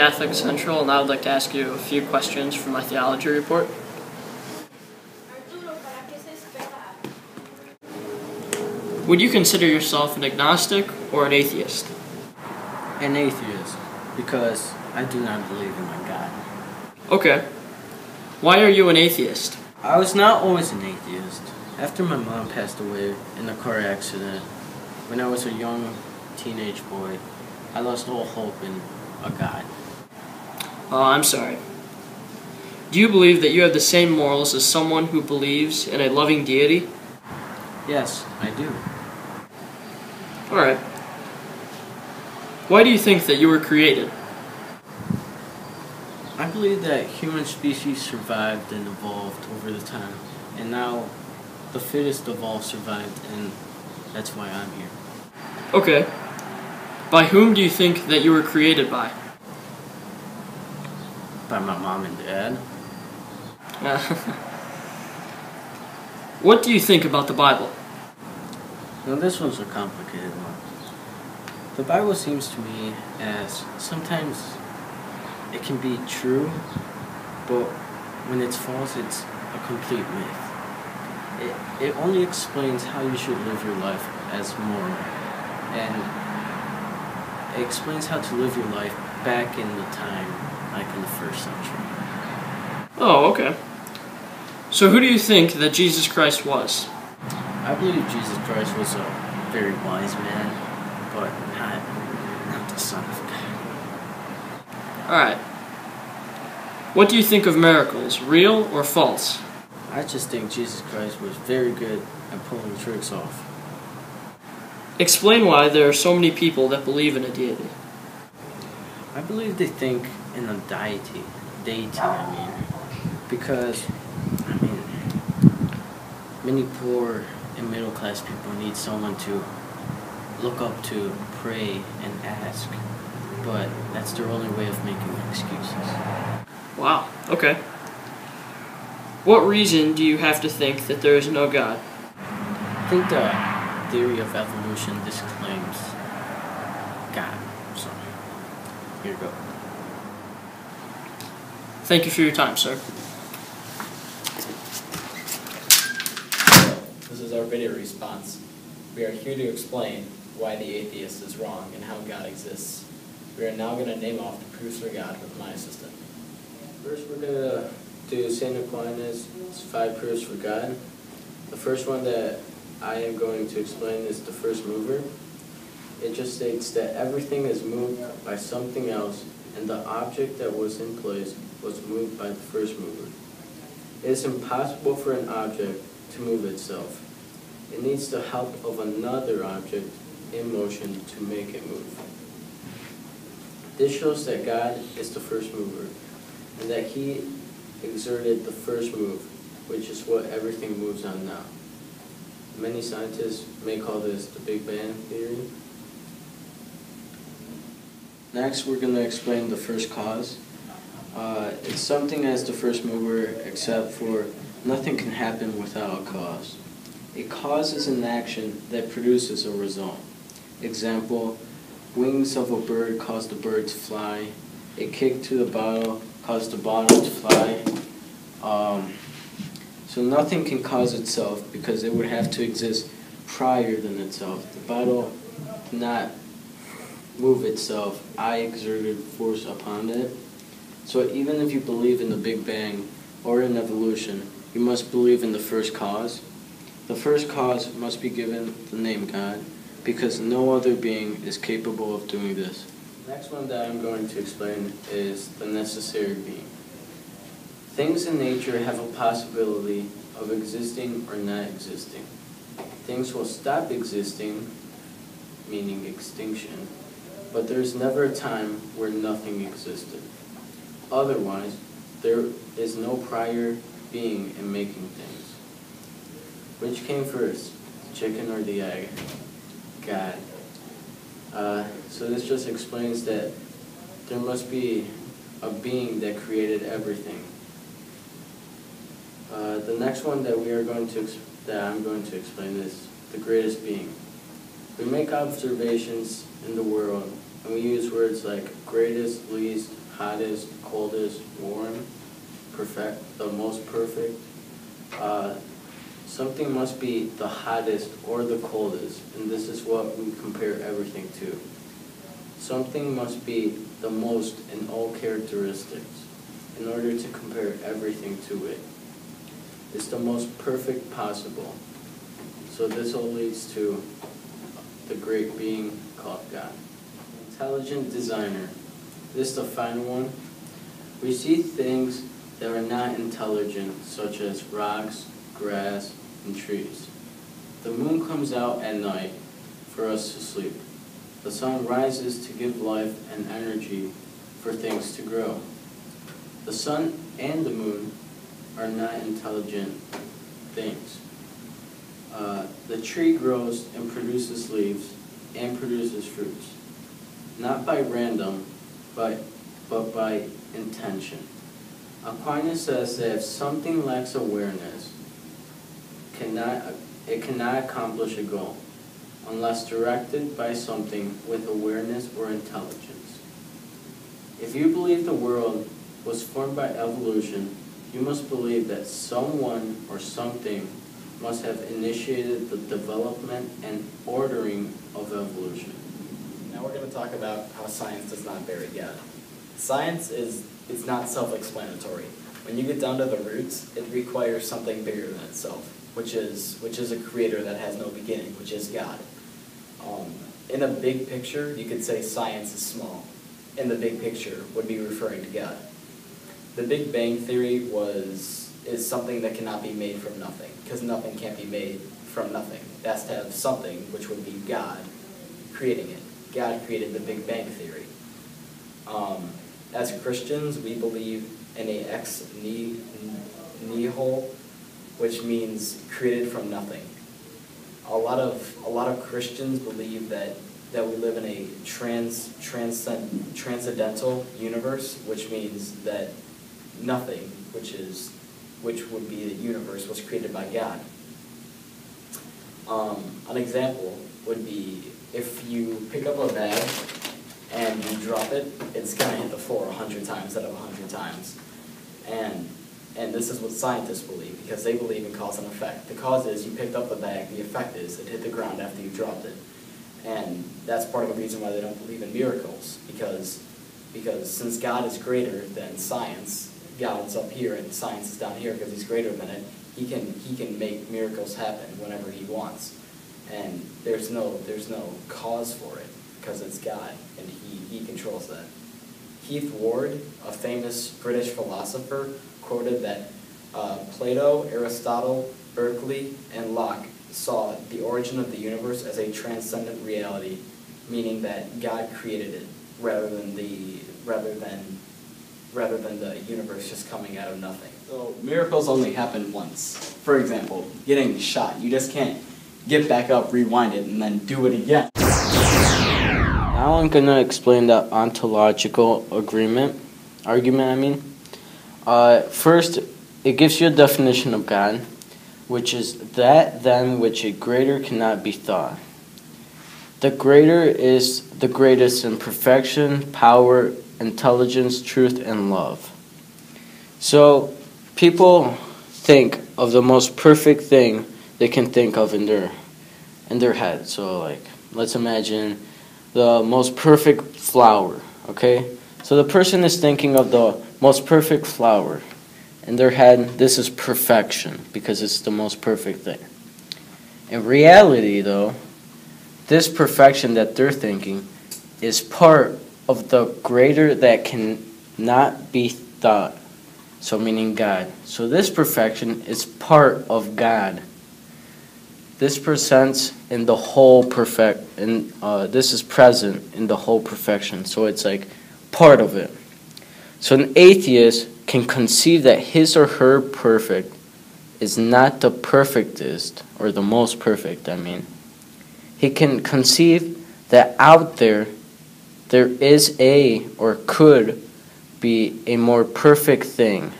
Catholic Central, and I would like to ask you a few questions for my theology report. Would you consider yourself an agnostic or an atheist? An atheist, because I do not believe in my God. Okay. Why are you an atheist? I was not always an atheist. After my mom passed away in a car accident, when I was a young teenage boy, I lost all hope in a God. Oh, I'm sorry. Do you believe that you have the same morals as someone who believes in a loving deity? Yes, I do. Alright. Why do you think that you were created? I believe that human species survived and evolved over the time, and now the fittest of all survived, and that's why I'm here. Okay. By whom do you think that you were created by? By my mom and dad. What do you think about the Bible? Now this one's a complicated one. The Bible seems to me as sometimes it can be true, but when it's false, it's a complete myth. It only explains how you should live your life as moral, and it explains how to live your life back in the time, like in the 1st century. Oh, okay. So who do you think that Jesus Christ was? I believe Jesus Christ was a very wise man, but not the Son of God. Alright. What do you think of miracles, real or false? I just think Jesus Christ was very good at pulling tricks off. Explain why there are so many people that believe in a deity. I believe they think in a deity, because, many poor and middle class people need someone to look up to, pray, and ask, but that's their only way of making excuses. Wow, okay. What reason do you have to think that there is no God? I think the theory of evolution disclaims God, so here you go. Thank you for your time, sir. This is our video response. We are here to explain why the atheist is wrong and how God exists. We are now going to name off the proofs for God with my assistant. First, we're going to do St. Aquinas' 5 proofs for God. The first one that I am going to explain is the first mover. It just states that everything is moved by something else, and the object that was in place was moved by the first mover. It is impossible for an object to move itself. It needs the help of another object in motion to make it move. This shows that God is the first mover, and that He exerted the first move, which is what everything moves on now. Many scientists may call this the Big Bang theory. Next, we're going to explain the first cause. It's something as the first mover, except for nothing can happen without a cause. A cause is an action that produces a result. Example, wings of a bird cause the bird to fly. A kick to the bottle caused the bottle to fly. So nothing can cause itself because it would have to exist prior than itself. The bottle cannot move itself. I exerted force upon it. So even if you believe in the Big Bang or in evolution, you must believe in the first cause. The first cause must be given the name God, because no other being is capable of doing this. The next one that I'm going to explain is the necessary being. Things in nature have a possibility of existing or not existing. Things will stop existing, meaning extinction, but there is never a time where nothing existed. Otherwise, there is no prior being in making things. Which came first, the chicken or the egg? God. So this just explains that there must be a being that created everything. The next one that I'm going to explain is the greatest being. We make observations in the world, and we use words like greatest, least, hottest, coldest, warm, perfect, the most perfect. Something must be the hottest or the coldest, and this is what we compare everything to. Something must be the most in all characteristics in order to compare everything to it. It's the most perfect possible. So this all leads to the great being called God. Intelligent designer. This is the final one. We see things that are not intelligent, such as rocks, grass, and trees. The moon comes out at night for us to sleep. The sun rises to give life and energy for things to grow. The sun and the moon are not intelligent things. The tree grows and produces leaves and produces fruits, not by random, but by intention. Aquinas says that if something lacks awareness, it cannot accomplish a goal unless directed by something with awareness or intelligence. If you believe the world was formed by evolution, you must believe that someone or something must have initiated the development and ordering of evolution. Now we're going to talk about how science does not bury God. Science is not self-explanatory. When you get down to the roots, it requires something bigger than itself, which is a creator that has no beginning, which is God. In a big picture, you could say science is small. In the big picture would be referring to God. The Big Bang Theory is something that cannot be made from nothing, because nothing can't be made from nothing. It has to have something, which would be God creating it. God created the Big Bang Theory. As Christians, we believe in a ex nihilo, which means created from nothing. A lot of Christians believe that we live in a transcendental universe, which means that nothing, which would be the universe, was created by God. An example would be if you pick up a bag and you drop it, it's going to hit the floor 100 times out of 100 times. And this is what scientists believe, because they believe in cause and effect. The cause is you picked up the bag, the effect is it hit the ground after you dropped it. And that's part of the reason why they don't believe in miracles, because since God is greater than science, God's up here and science is down here because he's greater than it, he can make miracles happen whenever he wants. And there's no cause for it, because it's God, and he controls that. Keith Ward, a famous British philosopher, quoted that Plato, Aristotle, Berkeley, and Locke saw the origin of the universe as a transcendent reality, meaning that God created it rather than the universe just coming out of nothing. So miracles only happen once. For example, getting shot. You just can't get back up, rewind it, and then do it again. Now I'm going to explain the ontological argument. First, it gives you a definition of God, which is that than which a greater cannot be thought. The greater is the greatest in perfection, power, intelligence, truth, and love. So people think of the most perfect thing they can think of in their head. So like, let's imagine the most perfect flower, okay? So the person is thinking of the most perfect flower. In their head, this is perfection, because it's the most perfect thing. In reality, though, this perfection that they're thinking is part of the greater that cannot be thought, so meaning God. So this perfection is part of God. This presents in the whole this is present in the whole perfection, so it's like part of it. So an atheist can conceive that his or her perfect is not the perfectest, or the most perfect, I mean. He can conceive that out there is a, or could be, a more perfect thing.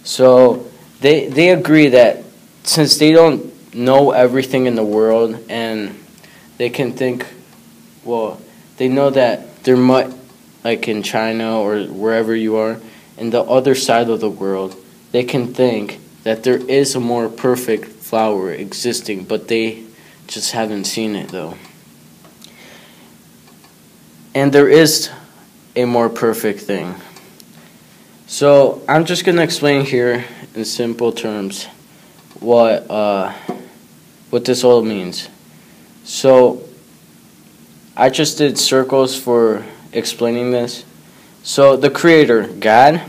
So they agree that since they don't know everything in the world, and they can think, well, they know that there like in China or wherever you are, in the other side of the world, they can think that there is a more perfect flower existing, but they just haven't seen it though. And there is a more perfect thing. So I'm just going to explain here in simple terms what this all means. So I just did circles for explaining this. So the Creator, God,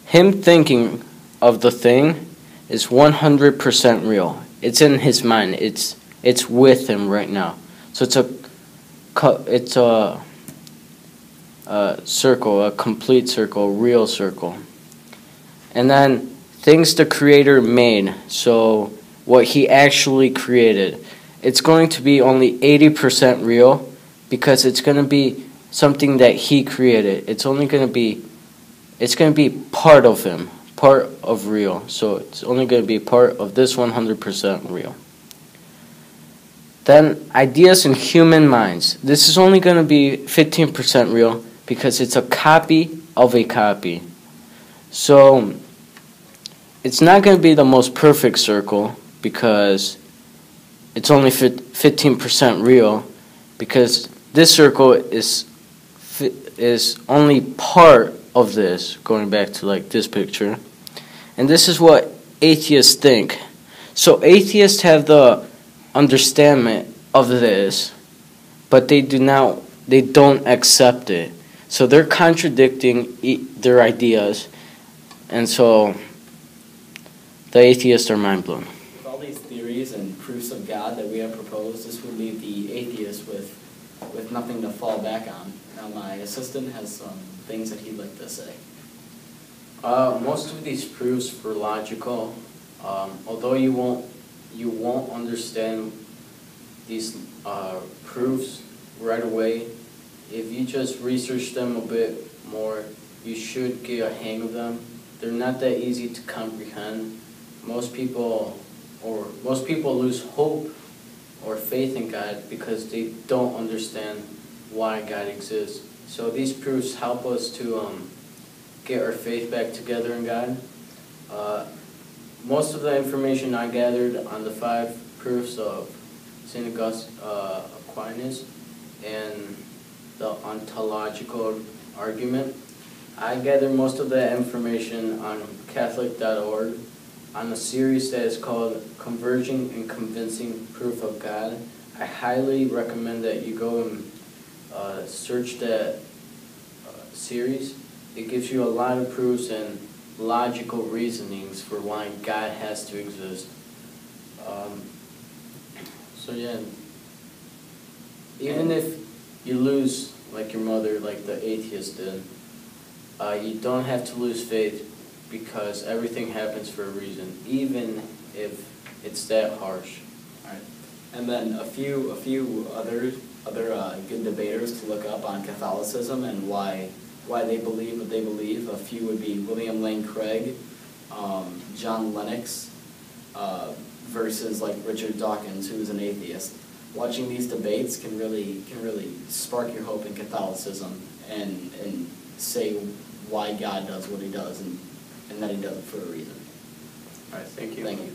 Him thinking of the thing is 100% real. It's in His mind. It's with Him right now. So it's a circle, a complete circle, a real circle. And then things the Creator made, so what He actually created, it's going to be only 80% real because it's going to be something that He created. It's going to be part of Him, part of real. So it's only going to be part of this 100% real. Then ideas in human minds. This is only going to be 15% real because it's a copy of a copy. So it's not going to be the most perfect circle because it's only 15% real, because this circle is only part of this, going back to like this picture. And this is what atheists think. So atheists have the understanding of this, but they don't accept it. So they're contradicting their ideas, and so the atheists are mind blown. With all these theories and proofs of God that we have proposed, this would leave the atheist with nothing to fall back on. Now my assistant has some things that he'd like to say. Most of these proofs were logical, although you won't understand these proofs right away. If you just research them a bit more, you should get a hang of them. They're not that easy to comprehend. Most people lose hope or faith in God because they don't understand why God exists. So these proofs help us to get our faith back together in God. Most of the information I gathered on the 5 proofs of St. Aquinas and the ontological argument, I gathered most of that information on Catholic.org on a series that is called Converging and Convincing Proof of God. I highly recommend that you go and search that series. It gives you a lot of proofs and logical reasonings for why God has to exist. So yeah, even if you lose, like your mother, like the atheist did, you don't have to lose faith because everything happens for a reason, even if it's that harsh. All right. And then a few other good debaters to look up on Catholicism and why they believe what they believe. A few would be William Lane Craig, John Lennox, versus like Richard Dawkins, who is an atheist. Watching these debates can really spark your hope in Catholicism and say why God does what He does and that He does it for a reason. All right, thank you. Thank you.